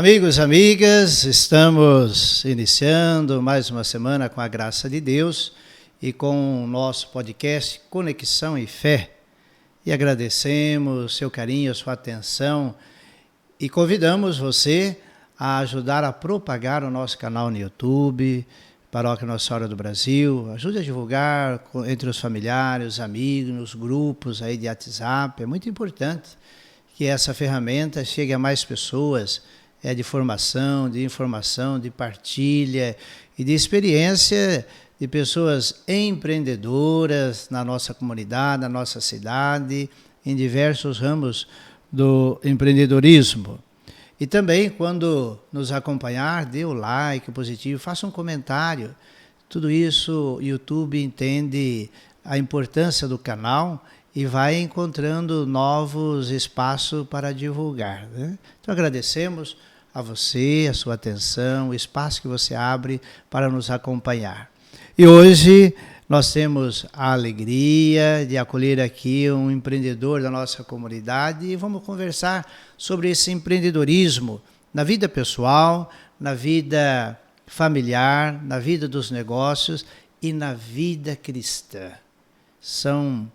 Amigos, amigas, estamos iniciando mais uma semana com a graça de Deus e com o nosso podcast Conexão e Fé. E agradecemos seu carinho, sua atenção e convidamos você a ajudar a propagar o nosso canal no YouTube, Paróquia Nossa Senhora do Brasil. Ajude a divulgar entre os familiares, os amigos, nos grupos aí de WhatsApp. É muito importante que essa ferramenta chegue a mais pessoas, de formação, de informação, de partilha e de experiência de pessoas empreendedoras na nossa comunidade, na nossa cidade, em diversos ramos do empreendedorismo. E também, quando nos acompanhar, dê o like positivo, faça um comentário. Tudo isso o YouTube entende a importância do canal e vai encontrando novos espaços para divulgar, né? Então agradecemos a você, a sua atenção, o espaço que você abre para nos acompanhar. E hoje nós temos a alegria de acolher aqui um empreendedor da nossa comunidade e vamos conversar sobre esse empreendedorismo na vida pessoal, na vida familiar, na vida dos negócios e na vida cristã. São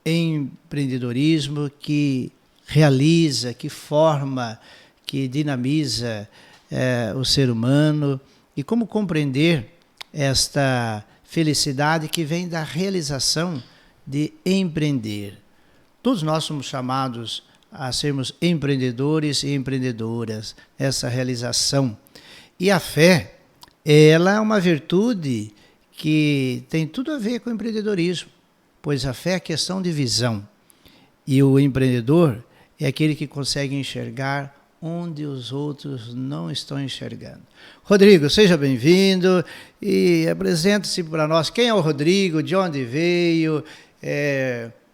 empreendedorismo que realiza, que forma, que dinamiza o ser humano, e como compreender esta felicidade que vem da realização de empreender. Todos nós somos chamados a sermos empreendedores e empreendedoras, essa realização. E a fé, ela é uma virtude que tem tudo a ver com o empreendedorismo, pois a fé é questão de visão. E o empreendedor é aquele que consegue enxergar onde os outros não estão enxergando. Rodrigo, seja bem-vindo e apresente-se para nós. Quem é o Rodrigo? De onde veio?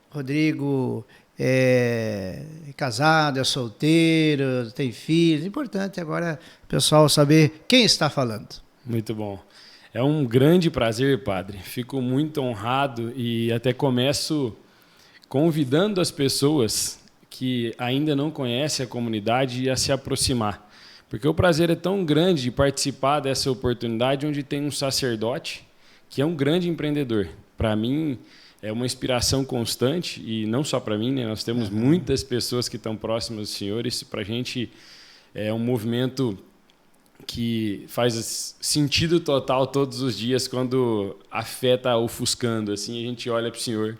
Rodrigo é casado, é solteiro, tem filhos. Importante agora o pessoal saber quem está falando. Muito bom. É um grande prazer, padre. Fico muito honrado e até começo convidando as pessoas que ainda não conhecem a comunidade a se aproximar. Porque o prazer é tão grande de participar dessa oportunidade onde tem um sacerdote que é um grande empreendedor. Para mim, é uma inspiração constante, e não só para mim, né? Nós temos muitas pessoas que estão próximas do Senhor. Isso, para a gente, é um movimento que faz sentido total todos os dias quando a fé está ofuscando. Assim, a gente olha para o Senhor.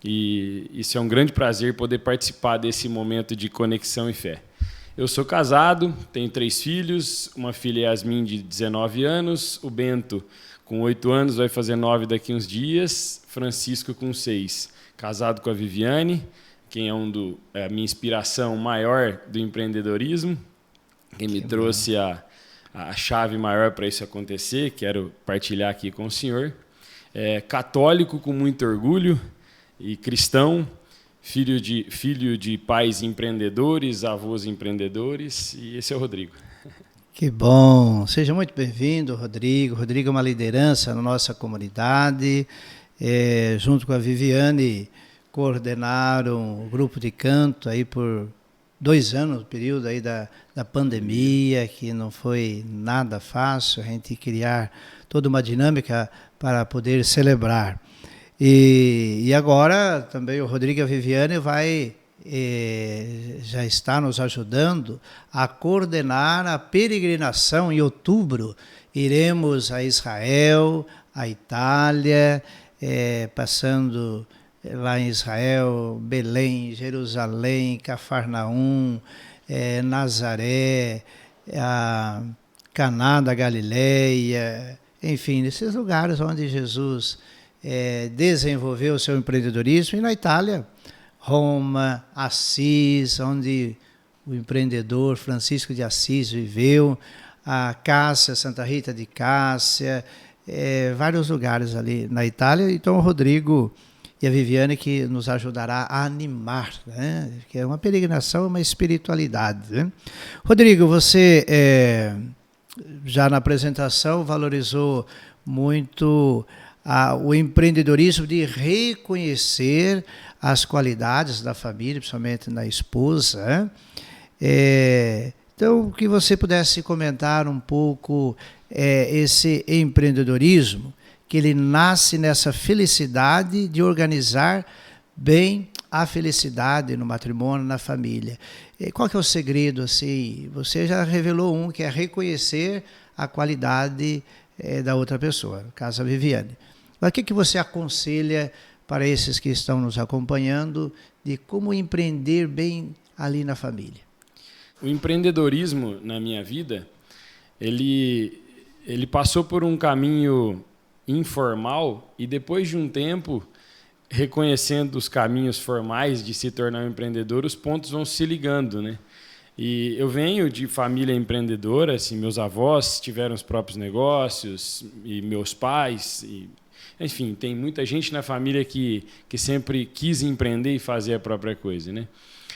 E isso é um grande prazer poder participar desse momento de conexão e fé. Eu sou casado, tenho 3 filhos, uma filha Yasmin de 19 anos, o Bento com 8 anos, vai fazer 9 daqui uns dias, Francisco com 6. Casado com a Viviane, quem é a minha inspiração maior do empreendedorismo, quem me trouxe a chave maior para isso acontecer, quero partilhar aqui com o senhor. Católico com muito orgulho, e cristão, filho de pais empreendedores, avós empreendedores, e esse é o Rodrigo. Que bom! Seja muito bem-vindo, Rodrigo. Rodrigo é uma liderança na nossa comunidade. Junto com a Viviane, coordenaram o grupo de canto aí por 2 anos, no período aí da pandemia, que não foi nada fácil a gente criar toda uma dinâmica para poder celebrar. E agora também o Rodrigo e a Viviane já está nos ajudando a coordenar a peregrinação em outubro. Iremos a Israel, a Itália, passando lá em Israel, Belém, Jerusalém, Cafarnaum, Nazaré, Caná da Galileia, enfim, nesses lugares onde Jesus desenvolveu o seu empreendedorismo. E na Itália, Roma, Assis, onde o empreendedor Francisco de Assis viveu, a Cássia, Santa Rita de Cássia, vários lugares ali na Itália. Então o Rodrigo e a Viviane que nos ajudará a animar, né? Que é uma peregrinação, uma espiritualidade, né? Rodrigo, você já na apresentação valorizou muito o empreendedorismo de reconhecer as qualidades da família, principalmente na esposa, Então, que você pudesse comentar um pouco esse empreendedorismo, que ele nasce nessa felicidade de organizar bem a felicidade no matrimônio, na família. E qual que é o segredo? Assim, você já revelou um, que é reconhecer a qualidade da outra pessoa, no caso a Viviane. Mas o que você aconselha para esses que estão nos acompanhando de como empreender bem ali na família? O empreendedorismo na minha vida, ele passou por um caminho informal e depois de um tempo, reconhecendo os caminhos formais de se tornar um empreendedor, os pontos vão se ligando, né? E eu venho de família empreendedora, assim, meus avós tiveram os próprios negócios e meus pais, enfim, tem muita gente na família que sempre quis empreender e fazer a própria coisa, né?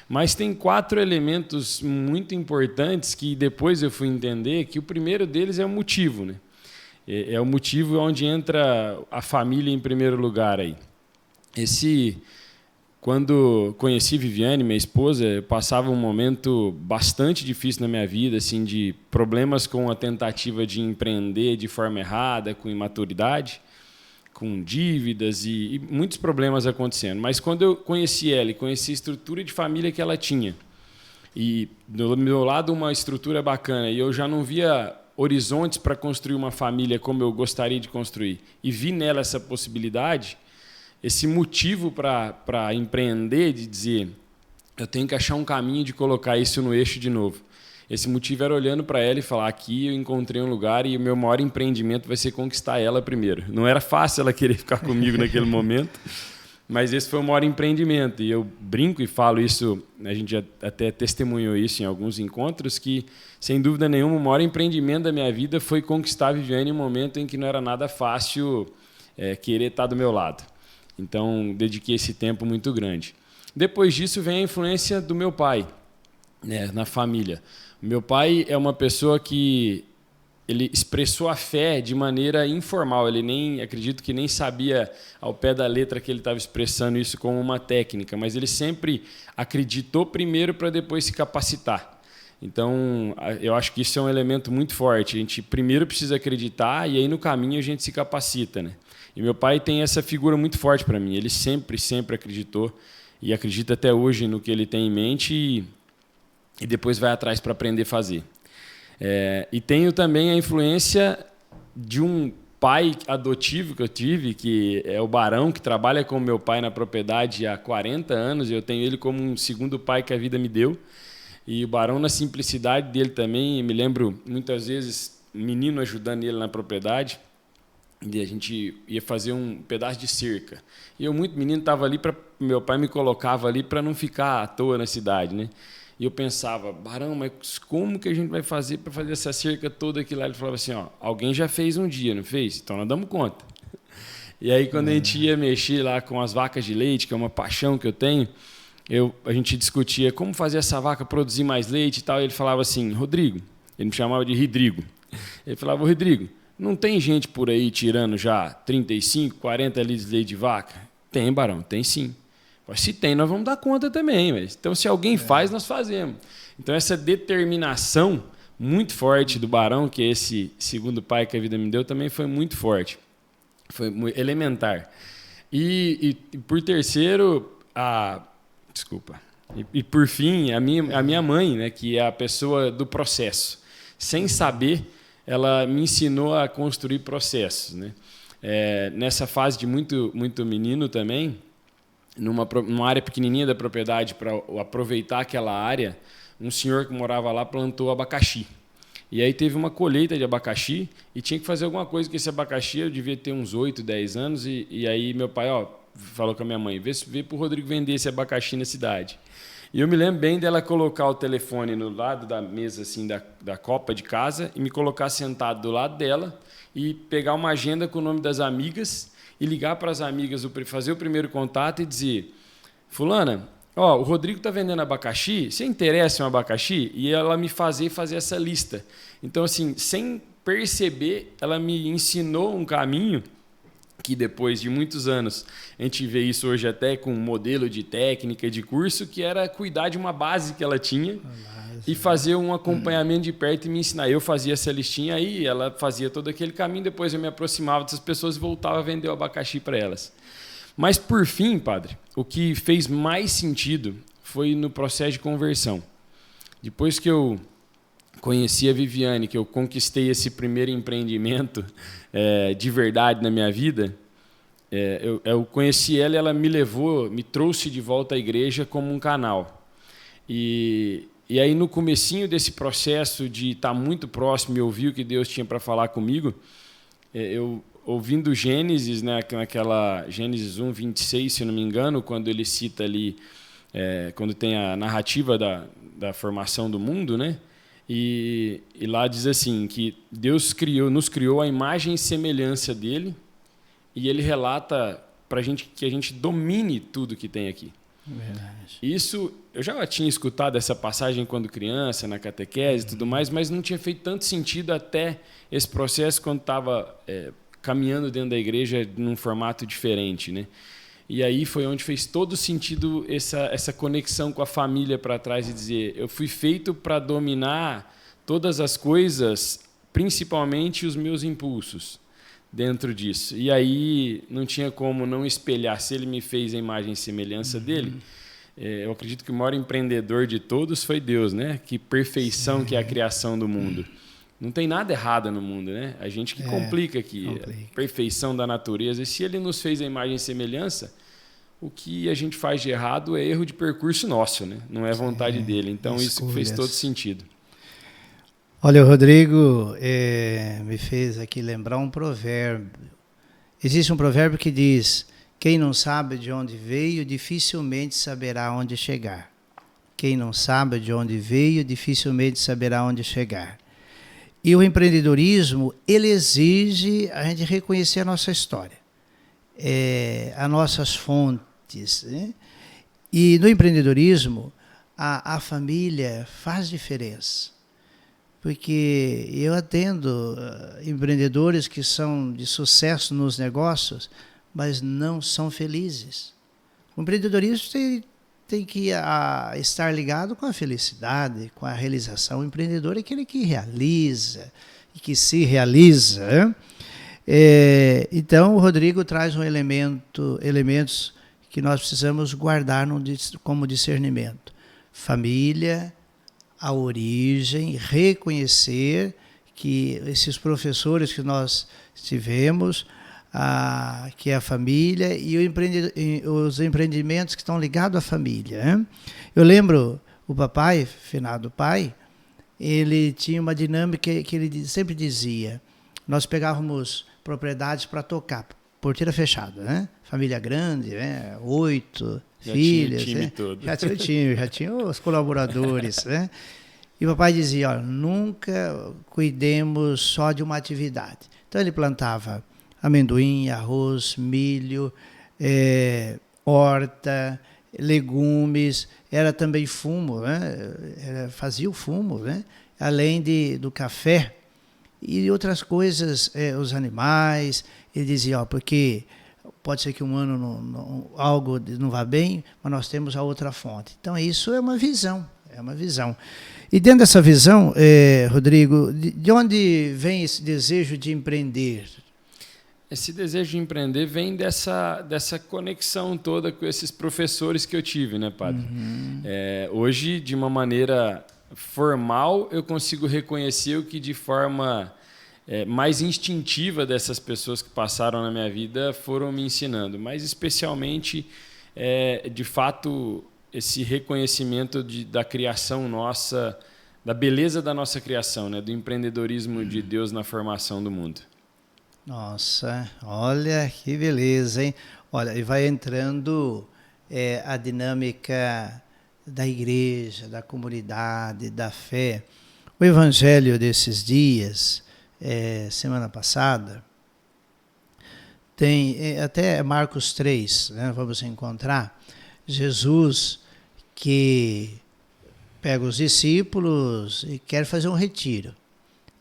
Mas tem 4 elementos muito importantes que depois eu fui entender que o primeiro deles é o motivo, né? É o motivo onde entra a família em primeiro lugar aí. Quando conheci Viviane, minha esposa, eu passava um momento bastante difícil na minha vida, assim, de problemas com a tentativa de empreender de forma errada, com imaturidade, com dívidas e muitos problemas acontecendo. Mas quando eu conheci ela e conheci a estrutura de família que ela tinha, e do meu lado uma estrutura bacana, e eu já não via horizontes para construir uma família como eu gostaria de construir, e vi nela essa possibilidade, esse motivo para empreender, de dizer, eu tenho que achar um caminho de colocar isso no eixo de novo. Esse motivo era olhando para ela e falar, aqui eu encontrei um lugar e o meu maior empreendimento vai ser conquistar ela primeiro. Não era fácil ela querer ficar comigo naquele momento, mas esse foi o maior empreendimento. E eu brinco e falo isso, a gente até testemunhou isso em alguns encontros, que, sem dúvida nenhuma, o maior empreendimento da minha vida foi conquistar a Viviane em um momento em que não era nada fácil querer estar do meu lado. Então, dediquei esse tempo muito grande. Depois disso, vem a influência do meu pai, né, na família. Meu pai é uma pessoa que ele expressou a fé de maneira informal. Ele acredito que nem sabia ao pé da letra que ele estava expressando isso como uma técnica, mas ele sempre acreditou primeiro para depois se capacitar. Então, eu acho que isso é um elemento muito forte. A gente primeiro precisa acreditar e aí no caminho a gente se capacita, né? E meu pai tem essa figura muito forte para mim. Ele sempre acreditou e acredita até hoje no que ele tem em mente e depois vai atrás para aprender a fazer. E tenho também a influência de um pai adotivo que eu tive, que é o Barão, que trabalha com meu pai na propriedade há 40 anos. Eu tenho ele como um segundo pai que a vida me deu. E o Barão, na simplicidade dele também, me lembro muitas vezes menino ajudando ele na propriedade. E a gente ia fazer um pedaço de cerca. E eu, muito menino, estava ali, meu pai me colocava ali para não ficar à toa na cidade, né? E eu pensava, Barão, mas como que a gente vai fazer para fazer essa cerca toda aqui lá? Ele falava assim, alguém já fez um dia, não fez? Então nós damos conta. E aí, quando a gente ia mexer lá com as vacas de leite, que é uma paixão que eu tenho, a gente discutia como fazer essa vaca produzir mais leite e tal. E ele falava assim, Rodrigo, ele me chamava de Rodrigo. Ele falava, Rodrigo, não tem gente por aí tirando já 35, 40 litros de leite de vaca? Tem, Barão, tem sim. Mas se tem, nós vamos dar conta também. Mas então, se alguém faz, nós fazemos. Então, essa determinação muito forte do Barão, que é esse segundo pai que a vida me deu, também foi muito forte. Foi muito elementar. E por terceiro, E por fim, a minha mãe, né, que é a pessoa do processo. Sem saber, ela me ensinou a construir processos, né? Nessa fase de muito menino também, numa área pequenininha da propriedade, para aproveitar aquela área, um senhor que morava lá plantou abacaxi. E aí teve uma colheita de abacaxi e tinha que fazer alguma coisa com esse abacaxi. Eu devia ter uns 8, 10 anos e aí meu pai falou com a minha mãe, vê para o Rodrigo vender esse abacaxi na cidade. E eu me lembro bem dela colocar o telefone no lado da mesa assim, da copa de casa e me colocar sentado do lado dela e pegar uma agenda com o nome das amigas e ligar para as amigas, fazer o primeiro contato e dizer, fulana, o Rodrigo está vendendo abacaxi, você interessa em um abacaxi? E ela me fazer essa lista. Então, assim, sem perceber, ela me ensinou um caminho que depois de muitos anos, a gente vê isso hoje até com um modelo de técnica, de curso, que era cuidar de uma base que ela tinha e fazer um acompanhamento de perto e me ensinar. Eu fazia essa listinha aí, ela fazia todo aquele caminho, depois eu me aproximava dessas pessoas e voltava a vender o abacaxi para elas. Mas, por fim, padre, o que fez mais sentido foi no processo de conversão. Depois que eu conheci a Viviane, que eu conquistei esse primeiro empreendimento de verdade na minha vida, eu conheci ela e ela me trouxe de volta à igreja como um canal. E aí, no comecinho desse processo de estar muito próximo e ouvir o que Deus tinha para falar comigo, eu ouvindo Gênesis, né, naquela Gênesis 1:26, se não me engano, quando ele cita ali, quando tem a narrativa da formação do mundo, né? E lá diz assim, que Deus nos criou a imagem e semelhança dele, e ele relata para a gente que a gente domine tudo que tem aqui. Verdade. Isso, eu já tinha escutado essa passagem quando criança, na catequese e tudo mais, mas não tinha feito tanto sentido até esse processo quando estava caminhando dentro da igreja num formato diferente, né? E aí foi onde fez todo sentido essa conexão com a família para trás e dizer, eu fui feito para dominar todas as coisas, principalmente os meus impulsos dentro disso. E aí não tinha como não espelhar. Se ele me fez a imagem e semelhança dele, eu acredito que o maior empreendedor de todos foi Deus, né? Que perfeição. Sim. Que é a criação do mundo. Não tem nada errado no mundo, né? A gente que complica aqui, a perfeição da natureza. E se ele nos fez a imagem e semelhança, o que a gente faz de errado é erro de percurso nosso, né? Não é vontade dele. Então, isso fez todo sentido. Olha, o Rodrigo me fez aqui lembrar um provérbio. Existe um provérbio que diz, quem não sabe de onde veio, dificilmente saberá onde chegar. Quem não sabe de onde veio, dificilmente saberá onde chegar. E o empreendedorismo, ele exige a gente reconhecer a nossa história, as nossas fontes, né? E no empreendedorismo, a família faz diferença. Porque eu atendo empreendedores que são de sucesso nos negócios, mas não são felizes. O empreendedorismo tem que estar ligado com a felicidade, com a realização. O empreendedor é aquele que realiza e que se realiza, né? Então, o Rodrigo traz elementos que nós precisamos guardar como discernimento. Família, a origem, reconhecer que esses professores que nós tivemos, que é a família e os empreendimentos que estão ligados à família, né? Eu lembro o papai, finado pai, ele tinha uma dinâmica que ele sempre dizia, nós pegávamos propriedades para tocar, porteira fechada, né? Família grande, né? 8 filhas, tinha o time todo. Já tinha os colaboradores, né? E o papai dizia, olha, nunca cuidemos só de uma atividade. Então ele plantava amendoim, arroz, milho, horta, legumes, era também fumo, né? Fazia o fumo, né? Além do café e outras coisas, os animais. Ele dizia, porque pode ser que um ano algo não vá bem, mas nós temos a outra fonte. Então isso é uma visão. E dentro dessa visão, Rodrigo, de onde vem esse desejo de empreender? Esse desejo de empreender vem dessa conexão toda com esses professores que eu tive, né, padre? Hoje, de uma maneira formal, eu consigo reconhecer o que de forma mais instintiva dessas pessoas que passaram na minha vida foram me ensinando, mas especialmente, de fato, esse reconhecimento da criação nossa, da beleza da nossa criação, né, do empreendedorismo de Deus na formação do mundo. Nossa, olha que beleza, hein? Olha, e vai entrando a dinâmica da igreja, da comunidade, da fé. O evangelho desses dias, semana passada, tem até Marcos 3, né, vamos encontrar Jesus que pega os discípulos e quer fazer um retiro.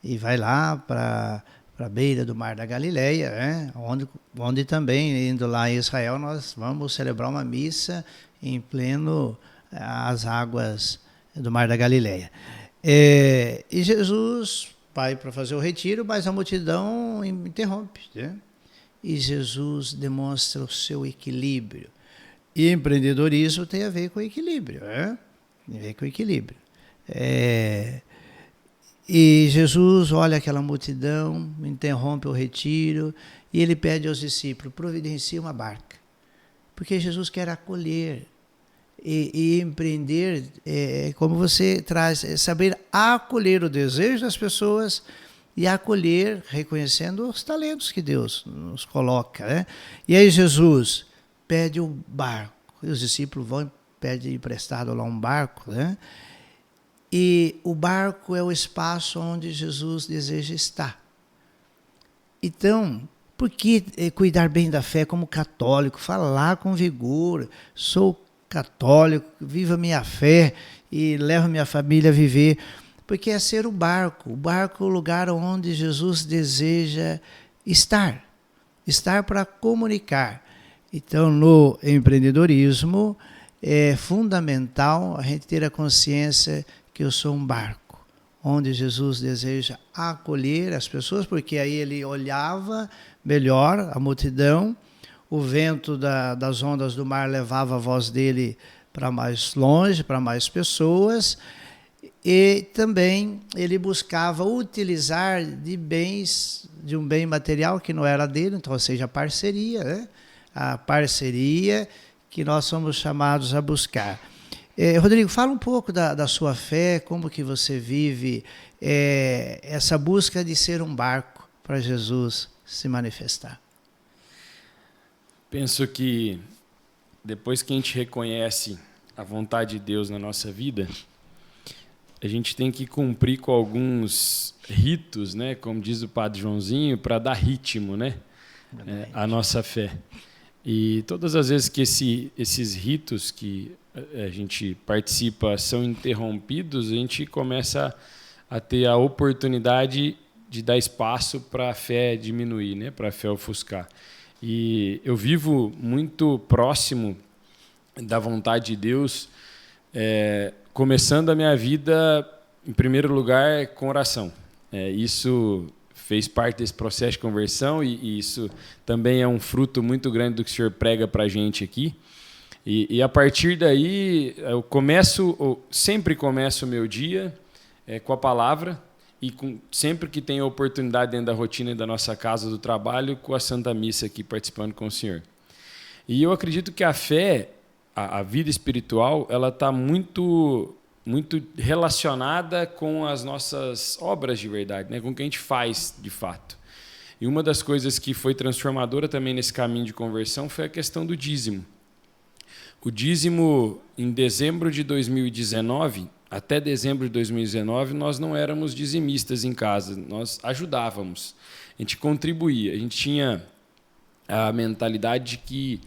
E vai lá para a beira do Mar da Galileia, né? onde também, indo lá em Israel, nós vamos celebrar uma missa em pleno as águas do Mar da Galileia. E Jesus vai para fazer o retiro, mas a multidão interrompe, né? E Jesus demonstra o seu equilíbrio. E empreendedorismo tem a ver com equilíbrio, né? Tem a ver com equilíbrio. E Jesus olha aquela multidão, interrompe o retiro, e ele pede aos discípulos, providencie uma barca. Porque Jesus quer acolher. E empreender, como você traz, saber acolher o desejo das pessoas e acolher, reconhecendo os talentos que Deus nos coloca, né? E aí Jesus pede um barco, e os discípulos vão e pedem emprestado lá um barco, né? E o barco é o espaço onde Jesus deseja estar. Então, por que cuidar bem da fé como católico, falar com vigor, sou católico, vivo a minha fé e levo minha família a viver? Porque é ser o barco é o lugar onde Jesus deseja estar para comunicar. Então, no empreendedorismo, é fundamental a gente ter a consciência que eu sou um barco, onde Jesus deseja acolher as pessoas, porque aí ele olhava melhor a multidão, o vento das ondas do mar levava a voz dele para mais longe, para mais pessoas, e também ele buscava utilizar de um bem material que não era dele, então, ou seja, a parceria, né? A parceria que nós somos chamados a buscar. Rodrigo, fala um pouco da sua fé, como que você vive essa busca de ser um barco para Jesus se manifestar. Penso que depois que a gente reconhece a vontade de Deus na nossa vida, a gente tem que cumprir com alguns ritos, né, como diz o Padre Joãozinho, para dar ritmo, né, à nossa fé. E todas as vezes que esses ritos que a gente participa são interrompidos, a gente começa a ter a oportunidade de dar espaço para a fé diminuir, né, para a fé ofuscar. E eu vivo muito próximo da vontade de Deus, começando a minha vida, em primeiro lugar, com oração. Isso fez parte desse processo de conversão e isso também é um fruto muito grande do que o senhor prega para a gente aqui. E a partir daí, sempre começo o meu dia com a palavra e sempre que tenho oportunidade dentro da rotina da nossa casa, do trabalho, com a Santa Missa aqui participando com o senhor. E eu acredito que a fé, a vida espiritual, ela está muito relacionada com as nossas obras de verdade, né? Com o que a gente faz de fato. E uma das coisas que foi transformadora também nesse caminho de conversão foi a questão do dízimo. O dízimo, em dezembro de 2019, até dezembro de 2019, nós não éramos dizimistas em casa, nós ajudávamos, a gente contribuía, a gente tinha a mentalidade de que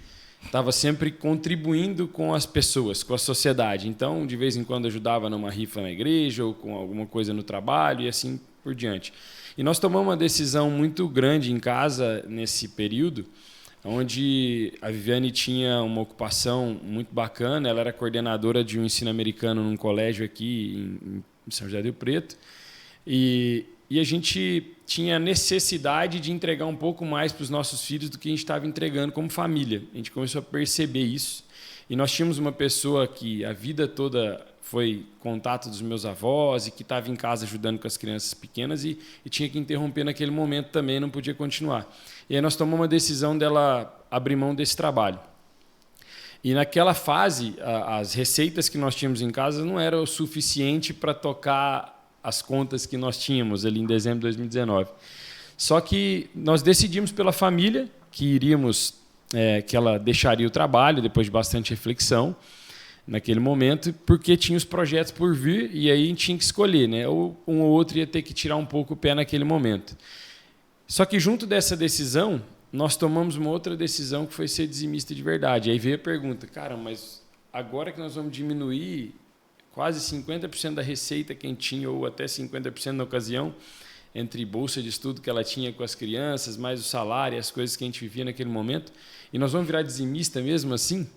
estava sempre contribuindo com as pessoas, com a sociedade. Então, de vez em quando, ajudava numa rifa na igreja ou com alguma coisa no trabalho e assim por diante. E nós tomamos uma decisão muito grande em casa nesse período, onde a Viviane tinha uma ocupação muito bacana, ela era coordenadora de um ensino americano num colégio aqui em São José do Rio Preto, e a gente tinha necessidade de entregar um pouco mais para os nossos filhos do que a gente estava entregando como família. A gente começou a perceber isso. E nós tínhamos uma pessoa que a vida toda foi contato dos meus avós e que estava em casa ajudando com as crianças pequenas e tinha que interromper naquele momento também, não podia continuar. E aí nós tomamos uma decisão dela abrir mão desse trabalho. E naquela fase, as receitas que nós tínhamos em casa não eram o suficiente para tocar as contas que nós tínhamos ali em dezembro de 2019. Só que nós decidimos pela família que que ela deixaria o trabalho depois de bastante reflexão naquele momento, porque tinha os projetos por vir e aí a gente tinha que escolher, né? Ou um ou outro ia ter que tirar um pouco o pé naquele momento. Só que junto dessa decisão, nós tomamos uma outra decisão que foi ser dizimista de verdade. Aí veio a pergunta, cara, mas agora que nós vamos diminuir quase 50% da receita que a gente tinha, ou até 50% na ocasião, entre bolsa de estudo que ela tinha com as crianças, mais o salário, as coisas que a gente vivia naquele momento, e nós vamos virar dizimista mesmo assim?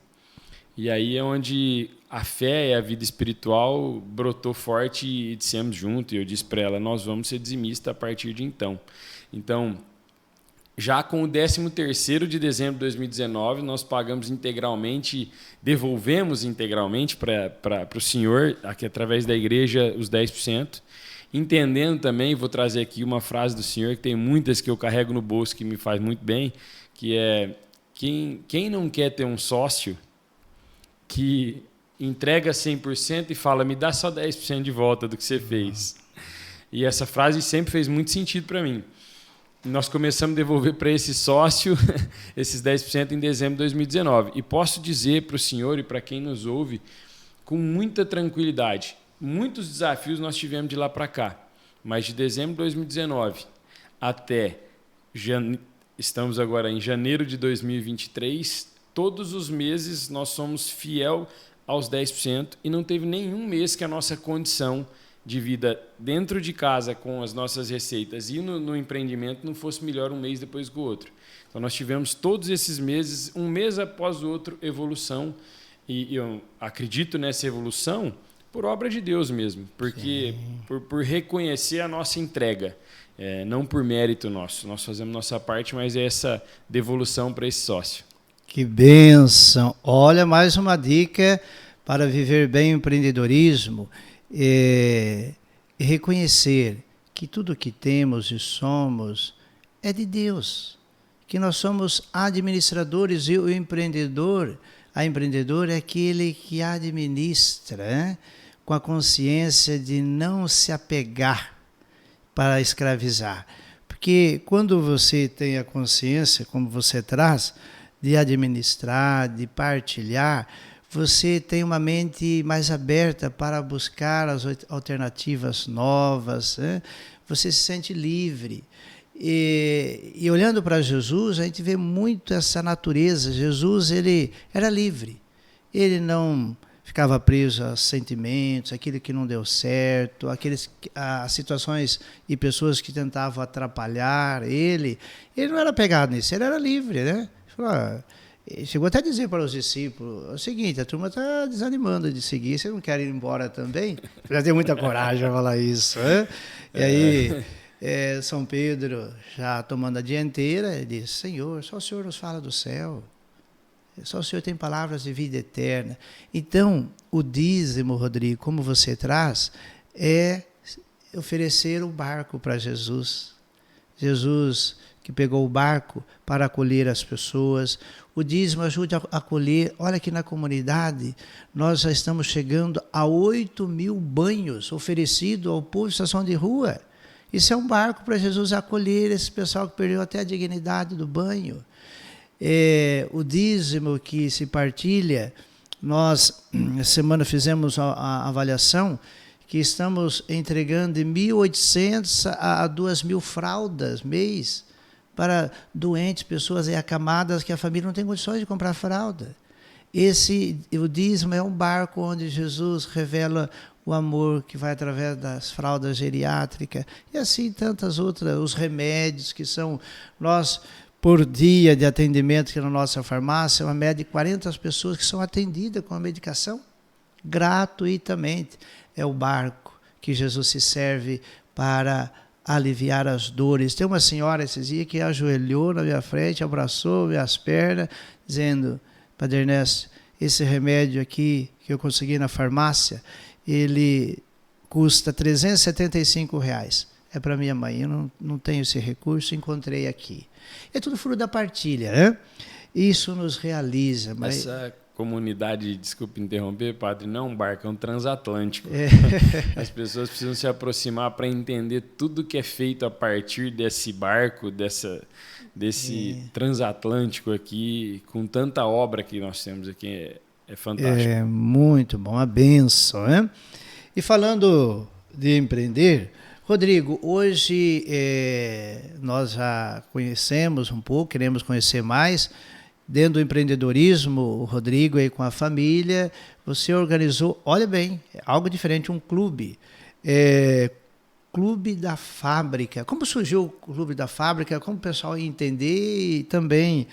E aí é onde a fé e a vida espiritual brotou forte e dissemos junto. E eu disse para ela, nós vamos ser dizimistas a partir de então. Então, já com o 13º de dezembro de 2019, nós pagamos integralmente, devolvemos integralmente para o senhor, aqui através da igreja, os 10%. Entendendo também, vou trazer aqui uma frase do senhor, que tem muitas que eu carrego no bolso, que me faz muito bem, que é, quem não quer ter um sócio que entrega 100% e fala, me dá só 10% de volta do que você fez. E essa frase sempre fez muito sentido para mim. Nós começamos a devolver para esse sócio esses 10% em dezembro de 2019. E posso dizer para o senhor e para quem nos ouve, com muita tranquilidade, muitos desafios nós tivemos de lá para cá, mas de dezembro de 2019 até estamos agora em janeiro de 2023, todos os meses nós somos fiel aos 10% e não teve nenhum mês que a nossa condição de vida dentro de casa com as nossas receitas e no empreendimento não fosse melhor um mês depois que o outro. Então nós tivemos todos esses meses, um mês após o outro, evolução, e eu acredito nessa evolução por obra de Deus mesmo, porque por reconhecer a nossa entrega, não por mérito nosso. Nós fazemos nossa parte, mas é essa devolução para esse sócio. Que bênção! Olha, mais uma dica para viver bem o empreendedorismo. E reconhecer que tudo que temos e somos é de Deus, que nós somos administradores e o empreendedor, a empreendedora é aquele que administra, com a consciência de não se apegar para escravizar. Porque quando você tem a consciência, como você traz, de administrar, de partilhar, você tem uma mente mais aberta para buscar as alternativas novas, né? Você se sente livre. E olhando para Jesus, a gente vê muito essa natureza. Jesus, ele era livre. Ele não ficava preso a sentimentos, aquilo que não deu certo, a situações e pessoas que tentavam atrapalhar ele. Ele não era pegado nisso, ele era livre, né? Chegou até a dizer para os discípulos, o seguinte, a turma está desanimando de seguir, vocês não querem ir embora também? Já tem muita coragem a falar isso. Né? E aí, São Pedro, já tomando a dianteira, disse, Senhor, só o Senhor nos fala do céu, só o Senhor tem palavras de vida eterna. Então, o dízimo, Rodrigo, como você traz, é oferecer o barco para Jesus. Jesus que pegou o barco para acolher as pessoas. O dízimo ajuda a acolher. Olha que na comunidade nós já estamos chegando a 8.000 banhos oferecidos ao povo em situação de rua. Isso é um barco para Jesus acolher esse pessoal que perdeu até a dignidade do banho. O dízimo que se partilha, nós, essa semana fizemos a avaliação, que estamos entregando de 1.800 a 2.000 fraldas mês para doentes, pessoas acamadas que a família não tem condições de comprar fralda. O dízimo é um barco onde Jesus revela o amor que vai através das fraldas geriátricas e assim tantas outras, os remédios que são nós por dia de atendimento que na nossa farmácia, uma média de 40 pessoas que são atendidas com a medicação gratuitamente. É o barco que Jesus se serve para aliviar as dores. Tem uma senhora esses dias que ajoelhou na minha frente, abraçou minhas pernas, dizendo, Padre Ernesto, esse remédio aqui que eu consegui na farmácia, ele custa R$375. É para minha mãe, eu não tenho esse recurso, encontrei aqui. É tudo fruto da partilha, né? Isso nos realiza. Mas essa comunidade, desculpe interromper, padre, não é um barco, é um transatlântico. As pessoas precisam se aproximar para entender tudo que é feito a partir desse barco, desse transatlântico aqui, com tanta obra que nós temos aqui, é fantástico. É muito bom, a bênção, né? E falando de empreender, Rodrigo, hoje nós já conhecemos um pouco, queremos conhecer mais. Dentro do empreendedorismo, o Rodrigo aí com a família, você organizou, olha bem, algo diferente, um clube. Clube da Fábrica. Como surgiu o Clube da Fábrica? Como o pessoal ia entender e também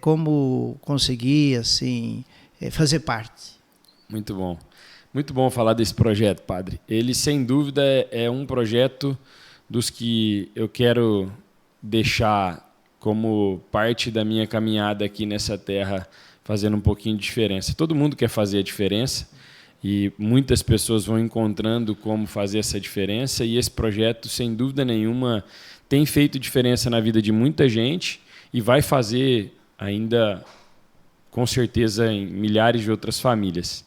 como conseguir assim, fazer parte. Muito bom. Muito bom falar desse projeto, padre. Ele, sem dúvida, é um projeto dos que eu quero deixar como parte da minha caminhada aqui nessa terra, fazendo um pouquinho de diferença. Todo mundo quer fazer a diferença e muitas pessoas vão encontrando como fazer essa diferença, e esse projeto, sem dúvida nenhuma, tem feito diferença na vida de muita gente e vai fazer ainda, com certeza, em milhares de outras famílias.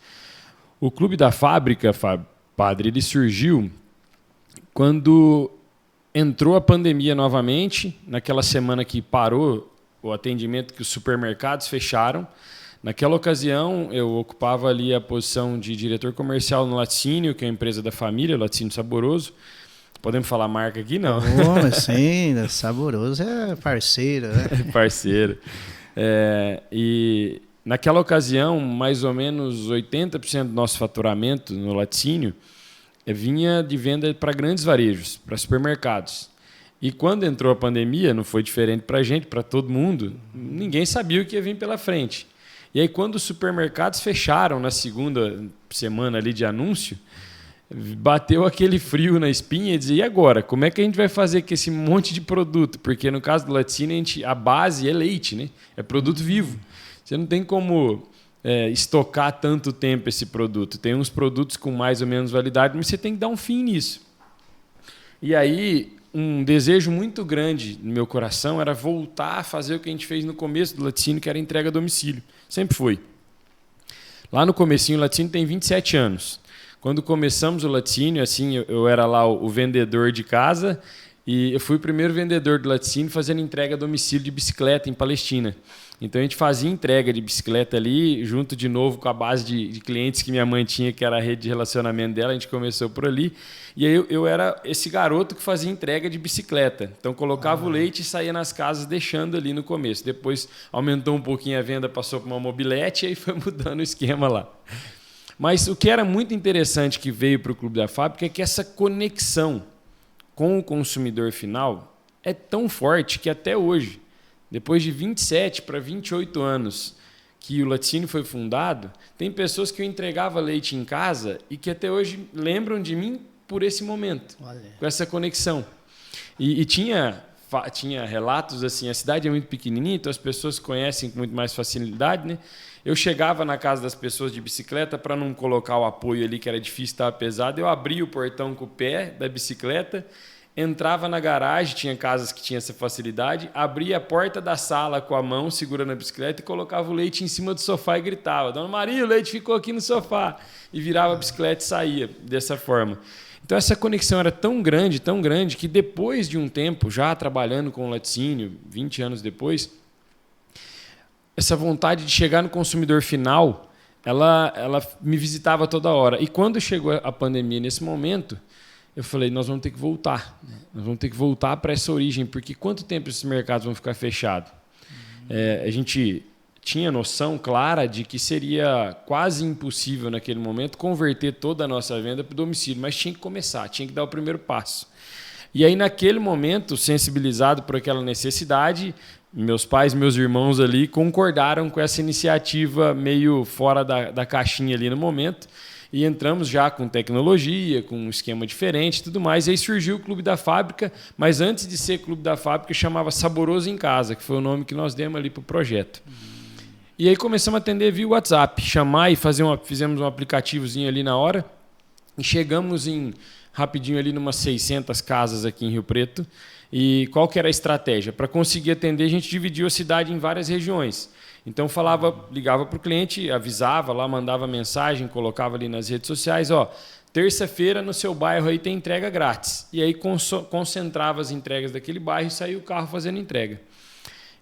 O Clube da Fábrica, padre, ele surgiu quando entrou a pandemia novamente, naquela semana que parou o atendimento, que os supermercados fecharam. Naquela ocasião, eu ocupava ali a posição de diretor comercial no Laticínio, que é a empresa da família, Laticínio Saboroso. Podemos falar marca aqui? Não. Sim, Saboroso é parceiro, né? Parceiro. E naquela ocasião, mais ou menos 80% do nosso faturamento no Laticínio vinha de venda para grandes varejos, para supermercados. E quando entrou a pandemia, não foi diferente para a gente, para todo mundo, ninguém sabia o que ia vir pela frente. E aí, quando os supermercados fecharam na segunda semana ali de anúncio, bateu aquele frio na espinha e dizia, e agora? Como é que a gente vai fazer com esse monte de produto? Porque no caso do Laticínio, a base é leite, né? É produto vivo. Você não tem como estocar tanto tempo esse produto. Tem uns produtos com mais ou menos validade, mas você tem que dar um fim nisso. E aí, um desejo muito grande no meu coração era voltar a fazer o que a gente fez no começo do Laticínio, que era entrega a domicílio. Sempre foi. Lá no comecinho, o Laticínio tem 27 anos. Quando começamos o Laticínio, assim, eu era lá o vendedor de casa, e eu fui o primeiro vendedor do Laticínio fazendo entrega a domicílio de bicicleta em Palestina. Então a gente fazia entrega de bicicleta ali, junto de novo com a base de clientes que minha mãe tinha, que era a rede de relacionamento dela, a gente começou por ali. E aí eu era esse garoto que fazia entrega de bicicleta. Então colocava o leite e saía nas casas deixando ali no começo. Depois aumentou um pouquinho a venda, passou para uma mobilete e aí foi mudando o esquema lá. Mas o que era muito interessante que veio para o Clube da Fábrica é que essa conexão com o consumidor final é tão forte que até hoje, depois de 27 para 28 anos que o Laticínio foi fundado, tem pessoas que eu entregava leite em casa e que até hoje lembram de mim por esse momento, com essa conexão. E tinha relatos assim, a cidade é muito pequenininha, então as pessoas conhecem com muito mais facilidade, né? Eu chegava na casa das pessoas de bicicleta, para não colocar o apoio ali, que era difícil, estava pesado, eu abria o portão com o pé da bicicleta, entrava na garagem, tinha casas que tinham essa facilidade, abria a porta da sala com a mão, segurando a bicicleta, e colocava o leite em cima do sofá e gritava, Dona Maria, o leite ficou aqui no sofá. E virava a bicicleta e saía dessa forma. Então essa conexão era tão grande, que depois de um tempo, já trabalhando com o Laticínio, 20 anos depois, essa vontade de chegar no consumidor final, ela me visitava toda hora. E quando chegou a pandemia, nesse momento, eu falei, nós vamos ter que voltar. Nós vamos ter que voltar para essa origem, porque quanto tempo esses mercados vão ficar fechados? A gente tinha noção clara de que seria quase impossível, naquele momento, converter toda a nossa venda para o domicílio, mas tinha que começar, tinha que dar o primeiro passo. E aí, naquele momento, sensibilizado por aquela necessidade, meus pais, meus irmãos ali concordaram com essa iniciativa meio fora da caixinha ali no momento, e entramos já com tecnologia, com um esquema diferente e tudo mais. E aí surgiu o Clube da Fábrica, mas antes de ser Clube da Fábrica, chamava Saboroso em Casa, que foi o nome que nós demos ali para o projeto. E aí começamos a atender via WhatsApp, chamar e fizemos um aplicativozinho ali na hora, e chegamos rapidinho ali numas 600 casas aqui em Rio Preto. E qual que era a estratégia? Para conseguir atender, a gente dividiu a cidade em várias regiões. Então ligava para o cliente, avisava lá, mandava mensagem, colocava ali nas redes sociais, terça-feira no seu bairro aí tem entrega grátis. E aí concentrava as entregas daquele bairro e saía o carro fazendo entrega.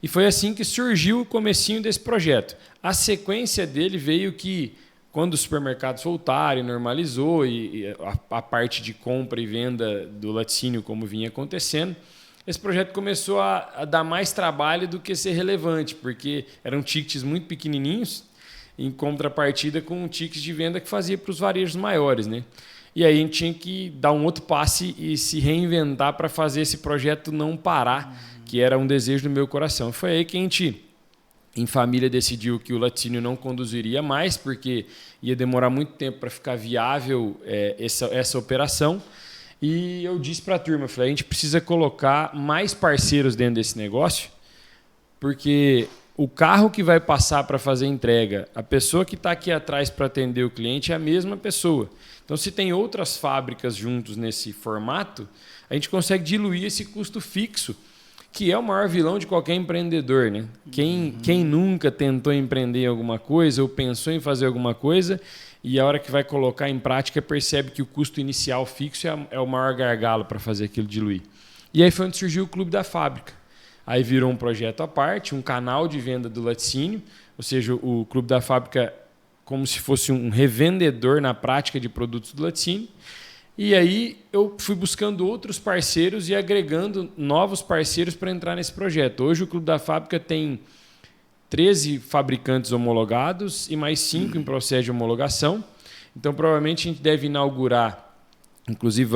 E foi assim que surgiu o comecinho desse projeto. A sequência dele veio que, quando os supermercados voltaram, normalizou, e a parte de compra e venda do laticínio, como vinha acontecendo, esse projeto começou a dar mais trabalho do que ser relevante, porque eram tickets muito pequenininhos, em contrapartida com tickets de venda que fazia para os varejos maiores, né? E aí a gente tinha que dar um outro passe e se reinventar para fazer esse projeto não parar, que era um desejo do meu coração. Foi aí que a gente em família, decidiu que o laticínio não conduziria mais, porque ia demorar muito tempo para ficar viável essa operação. E eu disse para a turma, falei, a gente precisa colocar mais parceiros dentro desse negócio, porque o carro que vai passar para fazer a entrega, a pessoa que está aqui atrás para atender o cliente é a mesma pessoa. Então, se tem outras fábricas juntos nesse formato, a gente consegue diluir esse custo fixo, que é o maior vilão de qualquer empreendedor, né? Quem nunca tentou empreender em alguma coisa ou pensou em fazer alguma coisa e a hora que vai colocar em prática percebe que o custo inicial fixo é o maior gargalo para fazer aquilo diluir. E aí foi onde surgiu o Clube da Fábrica. Aí virou um projeto à parte, um canal de venda do laticínio, ou seja, o Clube da Fábrica como se fosse um revendedor na prática de produtos do laticínio. E aí eu fui buscando outros parceiros e agregando novos parceiros para entrar nesse projeto. Hoje o Clube da Fábrica tem 13 fabricantes homologados e mais 5 em processo de homologação. Então, provavelmente, a gente deve inaugurar, inclusive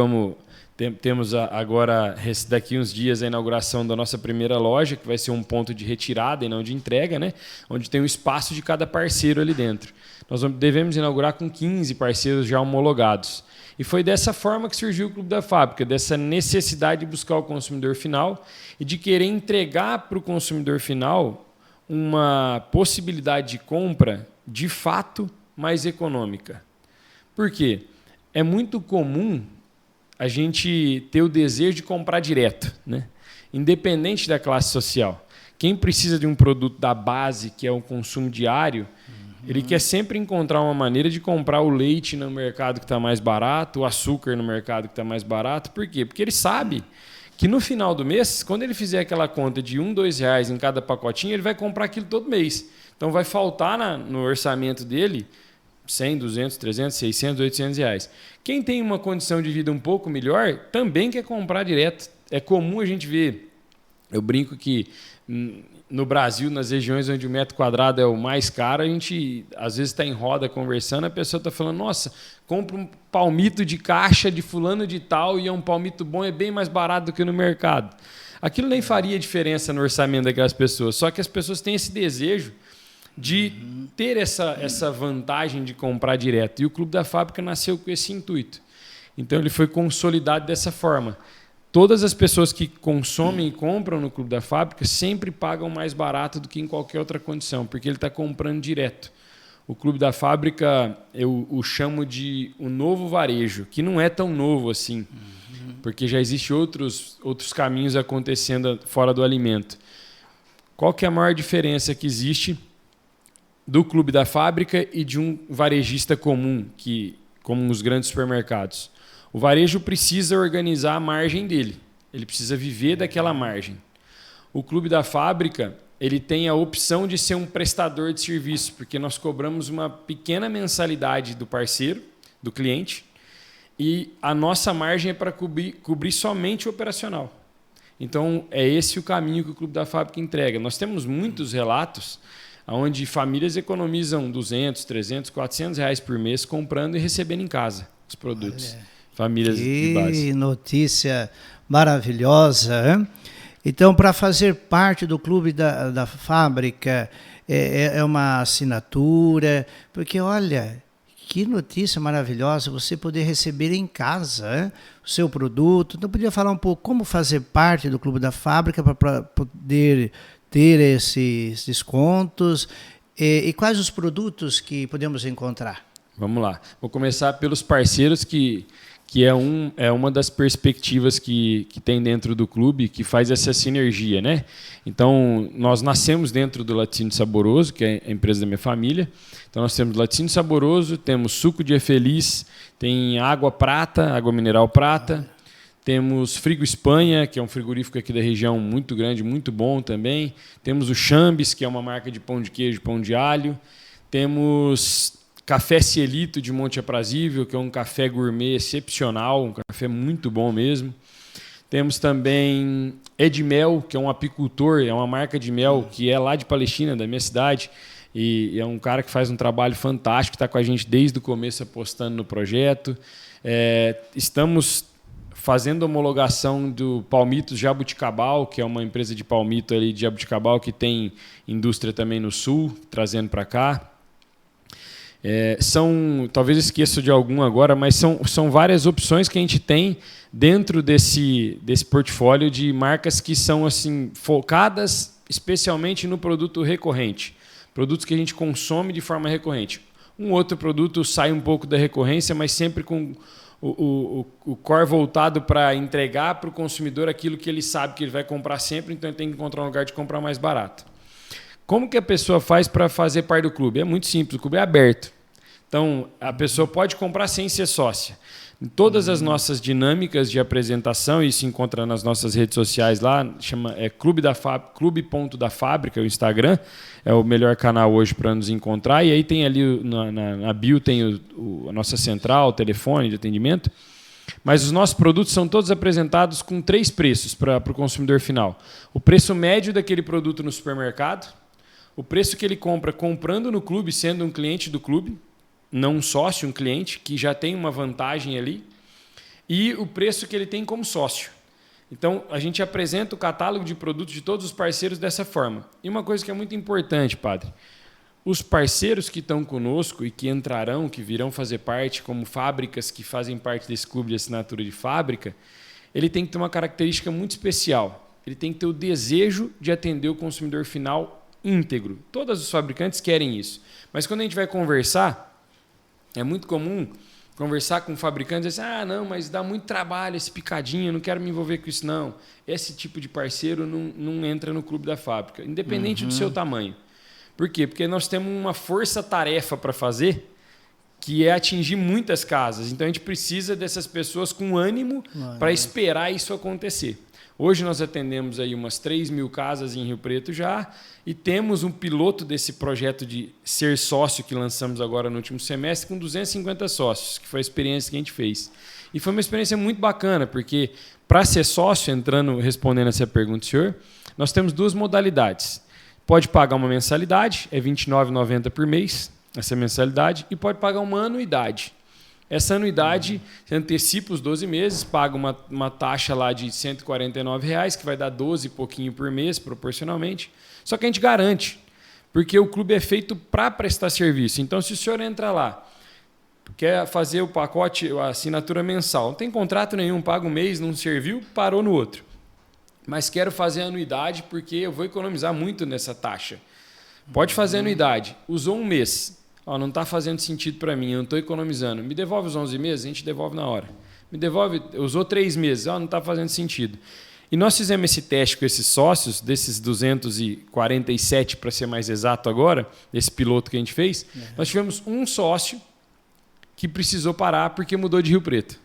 temos agora, daqui uns dias, a inauguração da nossa primeira loja, que vai ser um ponto de retirada e não de entrega, né? Onde tem um espaço de cada parceiro ali dentro. Nós devemos inaugurar com 15 parceiros já homologados. E foi dessa forma que surgiu o Clube da Fábrica, dessa necessidade de buscar o consumidor final e de querer entregar para o consumidor final uma possibilidade de compra, de fato, mais econômica. Por quê? É muito comum a gente ter o desejo de comprar direto, né? Independente da classe social. Quem precisa de um produto da base, que é o consumo diário, ele quer sempre encontrar uma maneira de comprar o leite no mercado que está mais barato, o açúcar no mercado que está mais barato. Por quê? Porque ele sabe que no final do mês, quando ele fizer aquela conta de R$1, R$2 em cada pacotinho, ele vai comprar aquilo todo mês. Então vai faltar no orçamento dele 100, 200, 300, 600, 800 reais. Quem tem uma condição de vida um pouco melhor também quer comprar direto. É comum a gente ver, eu brinco que no Brasil, nas regiões onde o metro quadrado é o mais caro, a gente às vezes está em roda conversando, a pessoa está falando, nossa, compra um palmito de caixa de fulano de tal e é um palmito bom, é bem mais barato do que no mercado. Aquilo nem faria diferença no orçamento daquelas pessoas, só que as pessoas têm esse desejo de ter essa vantagem de comprar direto. E o Clube da Fábrica nasceu com esse intuito. Então ele foi consolidado dessa forma. Todas as pessoas que consomem e compram no Clube da Fábrica sempre pagam mais barato do que em qualquer outra condição, porque ele está comprando direto. O Clube da Fábrica eu o chamo de o novo varejo, que não é tão novo assim, porque já existem outros caminhos acontecendo fora do alimento. Qual que é a maior diferença que existe do Clube da Fábrica e de um varejista comum, como os grandes supermercados? O varejo precisa organizar a margem dele. Ele precisa viver daquela margem. O Clube da Fábrica ele tem a opção de ser um prestador de serviço, porque nós cobramos uma pequena mensalidade do parceiro, do cliente, e a nossa margem é para cobrir somente o operacional. Então, é esse o caminho que o Clube da Fábrica entrega. Nós temos muitos relatos onde famílias economizam 200, 300, 400 reais por mês comprando e recebendo em casa os produtos. Olha. Famílias de base. Que notícia maravilhosa, hein? Então, para fazer parte do Clube da Fábrica, é uma assinatura, porque, olha, que notícia maravilhosa você poder receber em casa, hein, o seu produto. Então, podia falar um pouco como fazer parte do Clube da Fábrica para poder ter esses descontos e quais os produtos que podemos encontrar? Vamos lá. Vou começar pelos parceiros que é uma das perspectivas que tem dentro do clube, que faz essa sinergia, né? Então, nós nascemos dentro do Laticínio Saboroso, que é a empresa da minha família. Então, nós temos Laticínio Saboroso, temos Suco de Feliz, tem Água Prata, Água Mineral Prata, temos Frigo Espanha, que é um frigorífico aqui da região muito grande, muito bom também. Temos o Chambes, que é uma marca de pão de queijo, pão de alho. Temos Café Cielito de Monte Aprazível, que é um café gourmet excepcional, um café muito bom mesmo. Temos também Edmel, que é um apicultor, é uma marca de mel que é lá de Palestina, da minha cidade, e é um cara que faz um trabalho fantástico, está com a gente desde o começo apostando no projeto. Estamos fazendo homologação do Palmitos Jabuticabal, que é uma empresa de palmito ali de Jabuticabal que tem indústria também no sul, trazendo para cá. Talvez eu esqueça de algum agora, mas são várias opções que a gente tem dentro desse portfólio de marcas que são assim, focadas especialmente no produto recorrente, produtos que a gente consome de forma recorrente. Um outro produto sai um pouco da recorrência, mas sempre com o core voltado para entregar para o consumidor aquilo que ele sabe que ele vai comprar sempre, então ele tem que encontrar um lugar de comprar mais barato. Como que a pessoa faz para fazer parte do clube? É muito simples, o clube é aberto. Então, a pessoa pode comprar sem ser sócia. Em todas as nossas dinâmicas de apresentação, isso se encontra nas nossas redes sociais lá, chama clube.dafábrica, o Instagram, é o melhor canal hoje para nos encontrar. E aí tem ali, na bio, tem a nossa central, o telefone de atendimento. Mas os nossos produtos são todos apresentados com 3 preços para o consumidor final. O preço médio daquele produto no supermercado, o preço que ele compra comprando no clube, sendo um cliente do clube, não um sócio, um cliente, que já tem uma vantagem ali, e o preço que ele tem como sócio. Então, a gente apresenta o catálogo de produtos de todos os parceiros dessa forma. E uma coisa que é muito importante, padre, os parceiros que estão conosco e que entrarão, que virão fazer parte, como fábricas que fazem parte desse clube de assinatura de fábrica, ele tem que ter uma característica muito especial. Ele tem que ter o desejo de atender o consumidor final íntegro. Todos os fabricantes querem isso. Mas quando a gente vai conversar, é muito comum conversar com fabricantes e dizer assim, não, mas dá muito trabalho esse picadinho, eu não quero me envolver com isso não. Esse tipo de parceiro não entra no clube da fábrica, independente do seu tamanho. Por quê? Porque nós temos uma força-tarefa para fazer que é atingir muitas casas. Então a gente precisa dessas pessoas com ânimo para esperar isso acontecer. Hoje nós atendemos aí umas 3.000 casas em Rio Preto já e temos um piloto desse projeto de ser sócio que lançamos agora no último semestre com 250 sócios, que foi a experiência que a gente fez. E foi uma experiência muito bacana, porque para ser sócio, respondendo essa pergunta do senhor, nós temos 2 modalidades. Pode pagar uma mensalidade, é R$ 29,90 por mês, essa mensalidade, e pode pagar uma anuidade. Essa anuidade, você antecipa os 12 meses, paga uma taxa lá de R$ 149, que vai dar 12 e pouquinho por mês, proporcionalmente. Só que a gente garante, porque o clube é feito para prestar serviço. Então, se o senhor entra lá, quer fazer o pacote, a assinatura mensal, não tem contrato nenhum, paga um mês, não serviu, parou no outro. Mas quero fazer a anuidade porque eu vou economizar muito nessa taxa. Pode fazer a anuidade. Usou um mês. Não está fazendo sentido para mim, eu não estou economizando. Me devolve os 11 meses, a gente devolve na hora. Me devolve, usou 3 meses, não está fazendo sentido. E nós fizemos esse teste com esses sócios, desses 247, para ser mais exato agora, desse piloto que a gente fez, nós tivemos um sócio que precisou parar porque mudou de Rio Preto.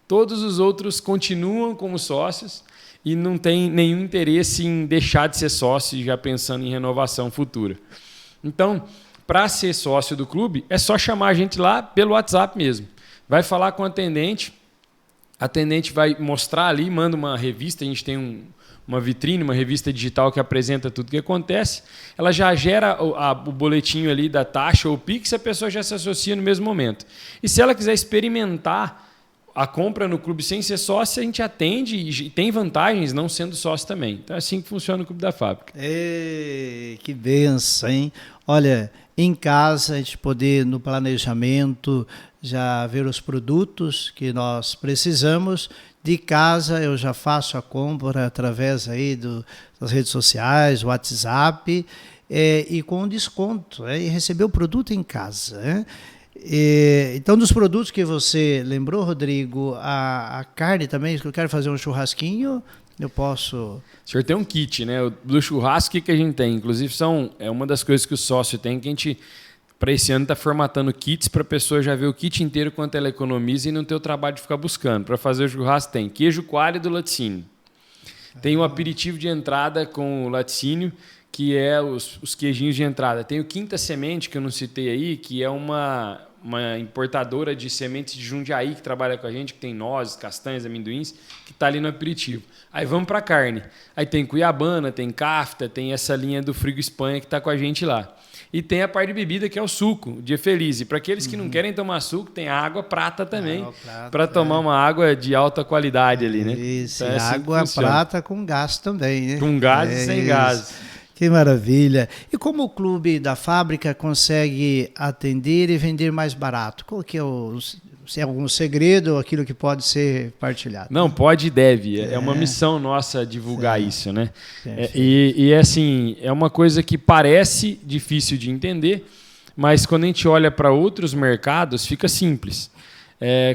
Todos os outros continuam como sócios e não tem nenhum interesse em deixar de ser sócio, já pensando em renovação futura. Então, para ser sócio do clube, é só chamar a gente lá pelo WhatsApp mesmo. Vai falar com o atendente vai mostrar ali, manda uma revista, a gente tem uma vitrine, uma revista digital que apresenta tudo o que acontece. Ela já gera o boletinho ali da taxa ou Pix, a pessoa já se associa no mesmo momento. E se ela quiser experimentar a compra no clube sem ser sócio, a gente atende e tem vantagens não sendo sócio também. Então é assim que funciona o Clube da Fábrica. Que benção, hein? Olha, em casa a gente poder, no planejamento, já ver os produtos que nós precisamos. De casa eu já faço a compra através aí das redes sociais, WhatsApp, e com desconto, e receber o produto em casa. Então, dos produtos que você lembrou, Rodrigo, a carne também, que eu quero fazer um churrasquinho, eu posso... O senhor tem um kit, né? Do churrasco que a gente tem, inclusive é uma das coisas que o sócio tem, que a gente, para esse ano, está formatando kits para a pessoa já ver o kit inteiro, quanto ela economiza e não ter o trabalho de ficar buscando. Para fazer o churrasco tem queijo coalho do laticínio. Tem o aperitivo de entrada com o laticínio, que é os queijinhos de entrada. Tem o Quinta Semente, que eu não citei aí, que é uma uma importadora de sementes de Jundiaí que trabalha com a gente, que tem nozes, castanhas, amendoins, que está ali no aperitivo. Aí vamos para a carne. Aí tem Cuiabana, tem Cafta, tem essa linha do Frigo Espanha que está com a gente lá. E tem a parte de bebida, que é o suco, o Dia Feliz. E para aqueles que não querem tomar suco, tem a água prata também, para tomar uma água de alta qualidade ali, né? Isso, então, assim água prata com gás também, né? Com gás e sem gás. Que maravilha. E como o clube da fábrica consegue atender e vender mais barato? Qual que é se é algum segredo ou aquilo que pode ser partilhado? Não, pode e deve. É uma missão nossa divulgar isso, né? E assim, é uma coisa que parece difícil de entender, mas quando a gente olha para outros mercados, fica simples.